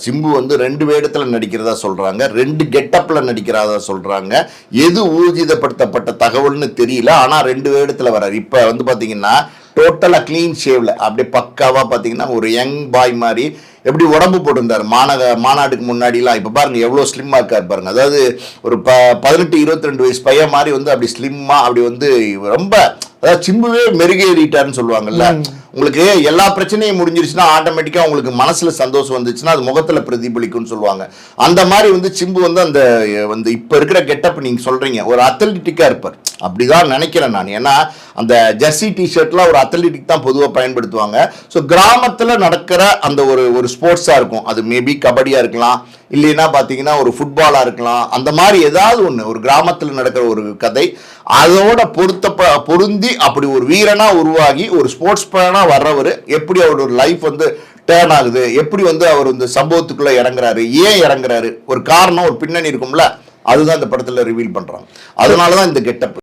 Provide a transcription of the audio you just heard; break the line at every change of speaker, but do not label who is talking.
சிம்பு வந்து 2 வேடத்தில் நடிக்கிறதா சொல்றாங்க, 2 கெட்டப்ல நடிக்கிறதா சொல்றாங்க. எது ஊர்ஜிதப்படுத்தப்பட்ட தகவல்னு தெரியல. ஆனா 2 வேடத்தில் வர்றாரு. இப்ப வந்து பாத்தீங்கன்னா டோட்டலா கிளீன் ஷேவ்ல அப்படியே பக்காவா பாத்தீங்கன்னா ஒரு யங் பாய் மாதிரி எப்படி உடம்பு போட்டிருந்தாரு மாநாடுக்கு முன்னாடிலாம். இப்போ பாருங்க எவ்வளோ ஸ்லிம்மாக இருக்காரு பாருங்க. அதாவது ஒரு 18-22 வயசு பையன் மாதிரி வந்து அப்படி ஸ்லிம்மா அப்படி வந்து ரொம்ப, அதாவது சிம்புவே மெருகேறிட்டாருன்னு சொல்லுவாங்கல்ல. உங்களுக்கு எல்லா பிரச்சனையும் முடிஞ்சிருச்சுன்னா ஆட்டோமேட்டிக்காக உங்களுக்கு மனசுல சந்தோஷம் வந்துச்சுன்னா அது முகத்துல பிரதிபலிக்கும்னு சொல்லுவாங்க. அந்த மாதிரி வந்து சிம்பு வந்து அந்த வந்து இப்போ இருக்கிற கெட்டப் நீங்க சொல்றீங்க ஒரு அத்லட்டிக்கா இருப்பார் அப்படிதான் நினைக்கிறேன் நான். ஏன்னா அந்த ஜெர்சி டிஷர்ட்லாம் ஒரு அத்லட்டிக் தான் பொதுவாக பயன்படுத்துவாங்க. ஸோ கிராமத்தில் நடக்கிற அந்த ஒரு ஸ்போர்ட்ஸாக இருக்கும். அது மேபி கபடியாக இருக்கலாம், இல்லைன்னா பார்த்தீங்கன்னா ஒரு ஃபுட்பாலாக இருக்கலாம். அந்த மாதிரி ஏதாவது ஒன்று ஒரு கிராமத்தில் நடக்கிற ஒரு கதை அதோட பொருந்தி அப்படி ஒரு வீரனா உருவாகி ஒரு ஸ்போர்ட்ஸ் மேனா வர்றவர் எப்படி அவரோட லைஃப் வந்து டேர்ன் ஆகுது, எப்படி வந்து அவர் இந்த சம்பவத்துக்குள்ள இறங்குறாரு, ஏன் இறங்குறாரு, ஒரு காரணம் ஒரு பின்னணி இருக்கும்ல, அதுதான் இந்த படத்துல ரிவீல் பண்றாங்க. அதனாலதான் இந்த கெட்டப்.